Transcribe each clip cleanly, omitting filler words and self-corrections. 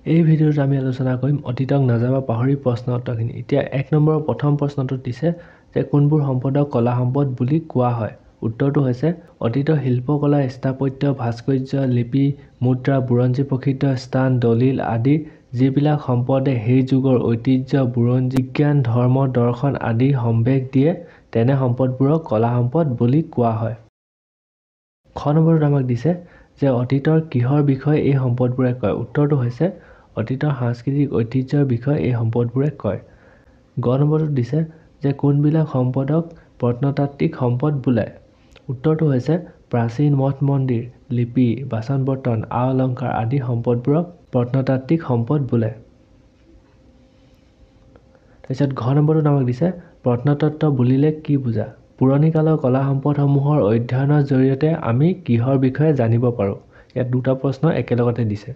এই ভিডিঅ'ত আমি আলোচনা কৰিম অতীতক নাযাবা পাহৰি প্ৰশ্ন উত্তৰখিনি। এতিয়া ১ নম্বৰৰ প্ৰথম প্ৰশ্নটো দিছে যে কোনবোৰ সম্পদক কলা সম্পদ বুলি কোৱা হয়। উত্তৰটো হৈছে অতীতৰ শিল্পকলা, স্থাপত্য, ভাস্কৰ্য, লিপি, মুদ্ৰা, বুৰঞ্জী প্ৰসিদ্ধ স্থান, দলিল আদি যিবিলাক সম্পদে সেই যুগৰ ঐতিহ্য, বুৰঞ্জী, বিজ্ঞান, ধৰ্ম, দৰ্শন আদি সম্ভেষ দিয়ে তেনে সম্পদবোৰক কলা সম্পদ বুলি কোৱা হয়। খ নম্বৰত আমাক দিছে যে অতীতৰ কিহৰ বিষয়ে এই সম্পদবোৰে কয়। উত্তৰটো হৈছে অতীতৰ সাংস্কৃতিক ঐতিহ্যৰ বিষয়ে এই সম্পদবোৰে কয়। গ নম্বৰটো দিছে যে কোনবিলাক সম্পদক প্ৰত্নতাত্ত্বিক সম্পদ বোলায়। উত্তৰটো হৈছে প্ৰাচীন মঠ মন্দিৰ, লিপি, বাচন বৰ্তন, আ অলংকাৰ আদি সম্পদবোৰক প্ৰত্নতাত্ত্বিক সম্পদ বোলায়। তাৰপিছত ঘ নম্বৰটোত আমাক দিছে প্ৰত্নতত্ত্ব বুলিলে কি বুজা। পুৰণি কালৰ কলা সম্পদসমূহৰ অধ্যয়নৰ জৰিয়তে আমি কিহৰ বিষয়ে জানিব পাৰোঁ। ইয়াত দুটা প্ৰশ্ন একেলগতে দিছে।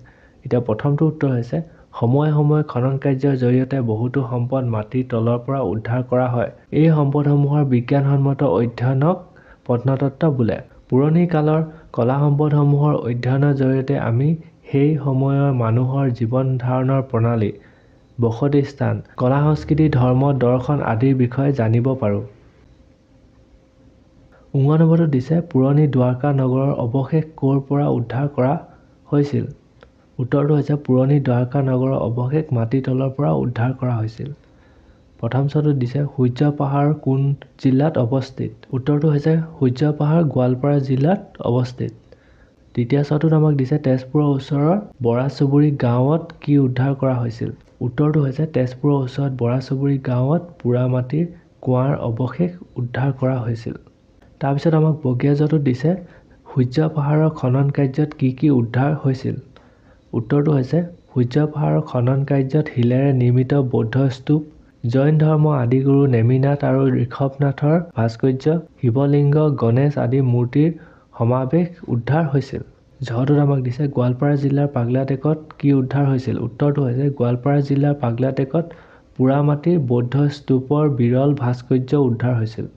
এতিয়া প্ৰথমটো উত্তৰ হৈছে সময়ে সময়ে খনন কাৰ্যৰ জৰিয়তে বহুতো সম্পদ মাটিৰ তলৰ পৰা উদ্ধাৰ কৰা হয়। এই সম্পদসমূহৰ বিজ্ঞানসন্মত অধ্যয়নক প্ৰত্নতত্ত্ব বোলে। পুৰণি কালৰ কলা সম্পদসমূহৰ অধ্যয়নৰ জৰিয়তে আমি সেই সময়ৰ মানুহৰ জীৱন ধাৰণৰ প্ৰণালী, বসতি স্থান, কলা সংস্কৃতি, ধৰ্ম, দৰ্শন আদিৰ বিষয়ে জানিব পাৰোঁ। ঙ নম্বৰটো দিছে পুৰণি দ্বাৰকা নগৰৰ অৱশেষ ক'ৰ পৰা উদ্ধাৰ কৰা হৈছিল। উত্তৰটো হৈছে পুৰণি দ্বাৰকা নগৰৰ অৱশেষ মাটিৰ তলৰ পৰা উদ্ধাৰ কৰা হৈছিল। প্ৰথম চটো দিছে সূৰ্য পাহাৰ কোন জিলাত অৱস্থিত। উত্তৰটো হৈছে সূৰ্য পাহাৰ গোৱালপাৰা জিলাত অৱস্থিত। দ্বিতীয় চটোত আমাক দিছে তেজপুৰৰ ওচৰৰ বৰাচুবুৰী গাঁৱত কি উদ্ধাৰ কৰা হৈছিল। উত্তৰটো হৈছে তেজপুৰৰ ওচৰত বৰাচুবুৰী গাঁৱত পোৰা মাটিৰ কুঁৱাৰ অৱশেষ উদ্ধাৰ কৰা হৈছিল। তাৰপিছত আমাক বগীয়া জটোত দিছে সূৰ্য পাহাৰৰ খনন কাৰ্যত কি উদ্ধাৰ হৈছিল। উত্তৰটো হৈছে সূৰ্য পাহাৰৰ খনন কাৰ্যত শিলেৰে নিৰ্মিত বৌদ্ধ স্তূপ, জৈন ধৰ্ম আদিগুৰু নেমিনাথ আৰু ঋষভনাথৰ ভাস্কৰ্য, শিৱলিংগ, গণেশ আদি মূৰ্তিৰ সমাৱেশ উদ্ধাৰ হৈছিল। ঝটোত আমাক দিছে গোৱালপাৰা জিলাৰ পাগলাটেকত কি উদ্ধাৰ হৈছিল। উত্তৰটো হৈছে গোৱালপাৰা জিলাৰ পাগলাটেকত পোৰা মাটিৰ বৌদ্ধ স্তূপৰ বিৰল ভাস্কৰ্য উদ্ধাৰ হৈছিল।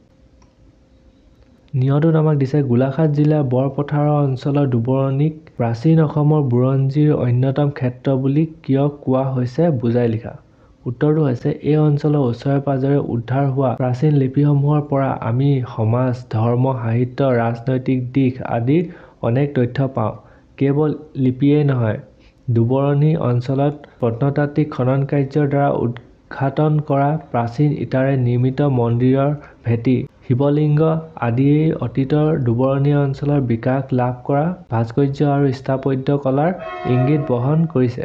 ঞটোত আমাক দিছে গোলাঘাট জিলাৰ বৰপথাৰ অঞ্চলৰ দুবৰণীক প্ৰাচীন অসমৰ বুৰঞ্জীৰ অন্যতম ক্ষেত্ৰ বুলি কিয় কোৱা হৈছে বুজাই লিখা। উত্তৰটো হৈছে এই অঞ্চলৰ ওচৰে পাজৰে উদ্ধাৰ হোৱা প্ৰাচীন লিপিসমূহৰ পৰা আমি সমাজ, ধৰ্ম, সাহিত্য, ৰাজনৈতিক দিশ আদিৰ অনেক তথ্য পাওঁ। কেৱল লিপিয়েই নহয়, দুবৰণী অঞ্চলত প্ৰত্নতাত্ত্বিক খনন কাৰ্যৰ দ্বাৰা উদ্ঘাটন কৰা প্ৰাচীন ইটাৰে নিৰ্মিত মন্দিৰৰ ভেটি, শিৱলিংগ আদিয়ে অতীতৰ দুবৰণী অঞ্চলৰ বিকাশ লাভ কৰা ভাস্কৰ্য আৰু স্থাপত্য কলাৰ ইংগিত বহন কৰিছে।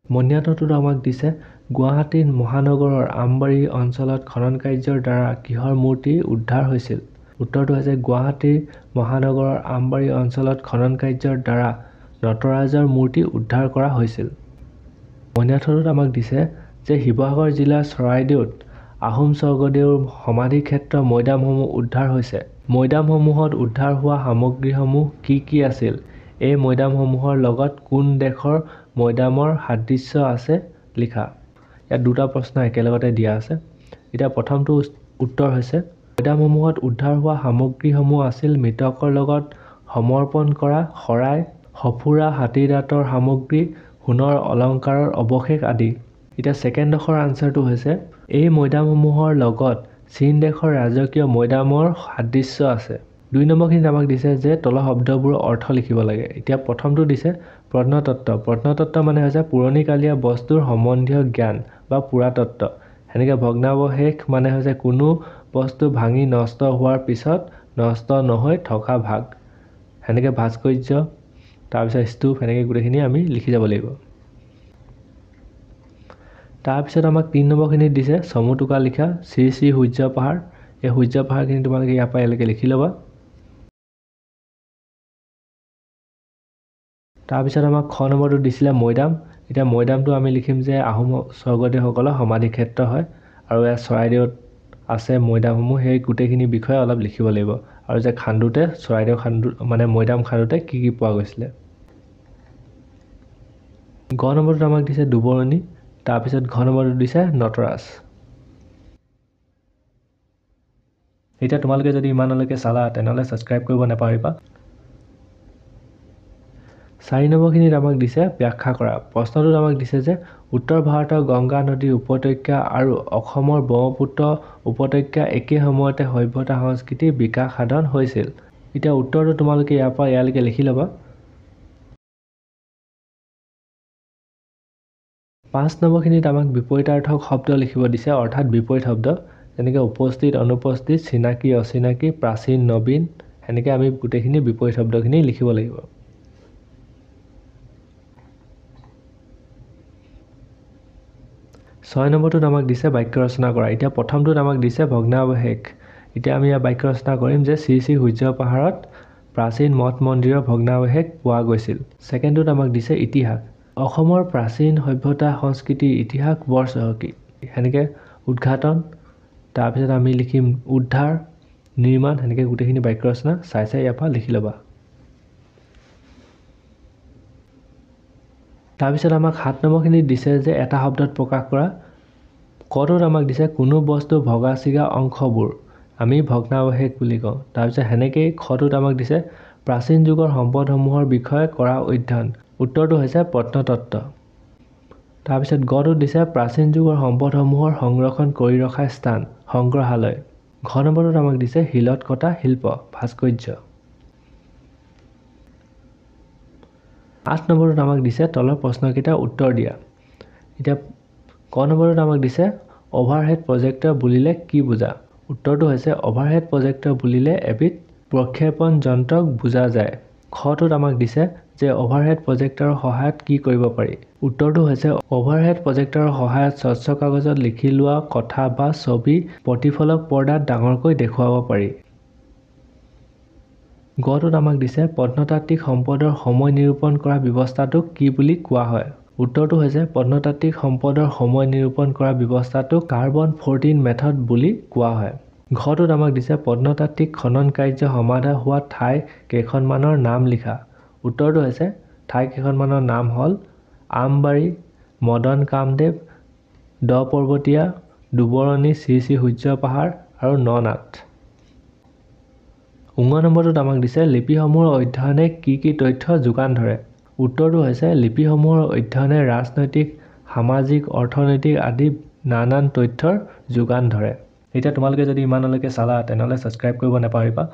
মণিয়াটটোত আমাক দিছে গুৱাহাটী মহানগৰৰ আমবাৰী অঞ্চলত খনন কাৰ্যৰ দ্বাৰা কিহৰ মূৰ্তি উদ্ধাৰ হৈছিল। উত্তৰটো হৈছে গুৱাহাটী মহানগৰৰ আমবাৰী অঞ্চলত খনন কাৰ্যৰ দ্বাৰা নটৰাজৰ মূৰ্তি উদ্ধাৰ কৰা হৈছিল। মণিয়াটটোত আমাক দিছে যে শিৱসাগৰ জিলাৰ চৰাইদেউত আহোম স্বৰ্গদেউৰ সমাধিক্ষেত্ৰ মৈদামসমূহ উদ্ধাৰ হৈছে। মৈদামসমূহত উদ্ধাৰ হোৱা সামগ্ৰীসমূহ কি আছিল। এই মৈদামসমূহৰ লগত কোন দেশৰ মৈদামৰ সাদৃশ্য আছে লিখা। ইয়াত দুটা প্ৰশ্ন একেলগতে দিয়া আছে। এতিয়া প্ৰথমটো উত্তৰ হৈছে মৈদামসমূহত উদ্ধাৰ হোৱা সামগ্ৰীসমূহ আছিল মৃতকৰ লগত সমৰ্পণ কৰা শৰাই, সঁফুৰা, হাতীৰ দাঁতৰ সামগ্ৰী, সোণৰ অলংকাৰৰ অৱশেষ আদি। এতিয়া ছেকেণ্ডডোখৰ আনচাৰটো হৈছে এই মৈদামসমূহৰ লগত চীন দেশৰ ৰাজকীয় মৈদামৰ সাদৃশ্য আছে। ২ নম্বৰখিনিত আমাক দিছে যে তলৰ শব্দবোৰৰ অৰ্থ লিখিব লাগে। এতিয়া প্ৰথমটো দিছে প্ৰত্নতত্ত্ব। প্ৰত্নতত্ত্ব মানে হৈছে পুৰণিকালীয়া বস্তুৰ সম্বন্ধীয় জ্ঞান বা পুৰাতত্ত্ব। সেনেকৈ ভগ্নাৱশেষ মানে হৈছে কোনো বস্তু ভাঙি নষ্ট হোৱাৰ পিছত নষ্ট নহৈ থকা ভাগ। সেনেকৈ ভাস্কৰ্য, তাৰপিছত স্তূপ, সেনেকৈ গোটেইখিনি আমি লিখি যাব লাগিব। তাৰপিছত আমাক ৩ নম্বৰখিনিত দিছে চমু টোকা লিখা শ্ৰী শ্ৰী সূৰ্য পাহাৰ। এই সূৰ্য পাহাৰখিনি তোমালোকে ইয়াৰ পৰা ইয়ালৈকে লিখি ল'বা। তাৰপিছত আমাক খ নম্বৰটো দিছিলে মৈদাম। এতিয়া মৈদামটো আমি লিখিম যে আহোম স্বৰ্গদেউসকলৰ সমাধিক্ষেত্ৰ হয় আৰু ইয়াত চৰাইদেউত আছে মৈদামসমূহ, সেই গোটেইখিনি বিষয়ে অলপ লিখিব লাগিব। আৰু যে খান্দোতে চৰাইদেউ মানে মৈদাম খান্দোতে কি পোৱা গৈছিলে। গ নম্বৰটোত আমাক দিছে দুবৰণী, তাৰপিছত ঘ নম্বৰটো দিছে নটৰাজ। এতিয়া তোমালোকে যদি ইমানলৈকে চালা তেনেহ'লে ছাবস্ক্ৰাইব কৰিব নাপাহৰিবা। 4 নম্বৰখিনিত আমাক দিছে ব্যাখ্যা কৰা। প্ৰশ্নটোত আমাক দিছে যে উত্তৰ ভাৰতৰ গংগা নদীৰ উপত্যকা আৰু অসমৰ ব্ৰহ্মপুত্ৰ উপত্যকা একে সময়তে সভ্যতা সংস্কৃতিৰ বিকাশ সাধন হৈছিল। এতিয়া উত্তৰটো তোমালোকে ইয়াৰ পৰা ইয়ালৈকে লিখি ল'বা। 5 নম্বৰখিনিত আমাক বিপৰীতাৰ্থক শব্দ লিখিব দিছে, অৰ্থাৎ বিপৰীত শব্দ, যেনেকৈ উপস্থিত, অনুপস্থিত, চিনাকি, অচিনাকি, প্ৰাচীন, নবীন, সেনেকৈ আমি গোটেইখিনি বিপৰীত শব্দখিনি লিখিব লাগিব। ছয় নম্বৰটোত আমাক দিছে বাক্য ৰচনা কৰা। এতিয়া প্ৰথমটোত আমাক দিছে ভগ্নাৱশেষ। এতিয়া আমি ইয়াৰ বাক্য ৰচনা কৰিম যে শ্ৰী শ্ৰী সূৰ্য পাহাৰত প্ৰাচীন মঠ মন্দিৰৰ ভগ্নাৱশেষ পোৱা গৈছিল। ছেকেণ্ডটোত আমাক দিছে ইতিহাস। অসমৰ প্ৰাচীন সভ্যতা সংস্কৃতিৰ ইতিহাস বৰ চহকী। সেনেকৈ উদ্ঘাটন, তাৰপিছত আমি লিখিম উদ্ধাৰ, নিৰ্মাণ, সেনেকৈ গোটেইখিনি বাক্য ৰচনা চাই ইয়াৰ পৰা লিখি ল'বা। তাৰপিছত আমাক 7 নম্বৰখিনিত দিছে যে এটা শব্দত প্ৰকাশ কৰা। কটোত আমাক দিছে কোনো বস্তু ভগা ছিগা অংশবোৰ আমি ভগ্নাৱশেষ বুলি কওঁ। তাৰপিছত সেনেকেই খটোত আমাক দিছে প্ৰাচীন যুগৰ সম্পদসমূহৰ বিষয়ে কৰা অধ্যয়ন। উত্তৰটো হৈছে প্ৰত্নতত্ত্ব। তাৰপিছত গটোত দিছে প্ৰাচীন যুগৰ সম্পদসমূহৰ সংৰক্ষণ কৰি ৰখা স্থান, সংগ্ৰহালয়। ঘ নম্বৰটোত আমাক দিছে শিলত কটা শিল্প, ভাস্কৰ্য। 8 নম্বৰটোত আমাক দিছে তলৰ প্ৰশ্নকেইটাৰ উত্তৰ দিয়া। এতিয়া ক নম্বৰটোত আমাক দিছে অভাৰহেড প্ৰজেক্টৰ বুলিলে কি বুজা? উত্তৰটো হৈছে অভাৰহেড প্ৰজেক্টৰ বুলিলে এবিধ প্ৰক্ষেপণ যন্ত্ৰক বুজা যায়। খটোত আমাক দিছে যে অভাৰহেড প্ৰজেক্টৰৰ সহায়ত কি কৰিব পাৰি? উত্তৰটো হৈছে অভাৰহেড প্ৰজেক্টৰৰ সহায়ত স্বচ্ছ কাগজত লিখি লোৱা কথা বা ছবি প্ৰতিফলক পৰ্দাত ডাঙৰকৈ দেখুৱাব পাৰি। গটোত আমাক দিছে প্ৰত্নতাত্ত্বিক সম্পদৰ সময় নিৰূপণ কৰা ব্যৱস্থাটোক কি বুলি কোৱা হয়? উত্তৰটো হৈছে প্ৰত্নতাত্ত্বিক সম্পদৰ সময় নিৰূপণ কৰা ব্যৱস্থাটোক কাৰ্বন 14 মেথড বুলি কোৱা হয়। ঘটোত আমাক দিছে প্ৰত্নতাত্ত্বিক খনন কাৰ্য সমাধা হোৱা ঠাই কেইখনমানৰ নাম লিখা। উত্তৰটো হৈছে ঠাই কেইখনমানৰ নাম হ'ল আমবাৰী, মদন কামদেৱ, দ পৰ্বতীয়া, দুবৰণী, শ্ৰী শ্ৰী সূৰ্য পাহাৰ আৰু ননাথ। 19 নম্বৰটোত আমাক দিছে লিপিসমূহৰ অধ্যয়নে কি কি তথ্য যোগান ধৰে? উত্তৰটো হৈছে লিপিসমূহৰ অধ্যয়নে ৰাজনৈতিক, সামাজিক, অৰ্থনৈতিক আদি নানান তথ্যৰ যোগান ধৰে। এতিয়া তোমালোকে যদি ইমানলৈকে চালা তেনেহ'লে ছাবস্ক্ৰাইব কৰিব নাপাহৰিবা।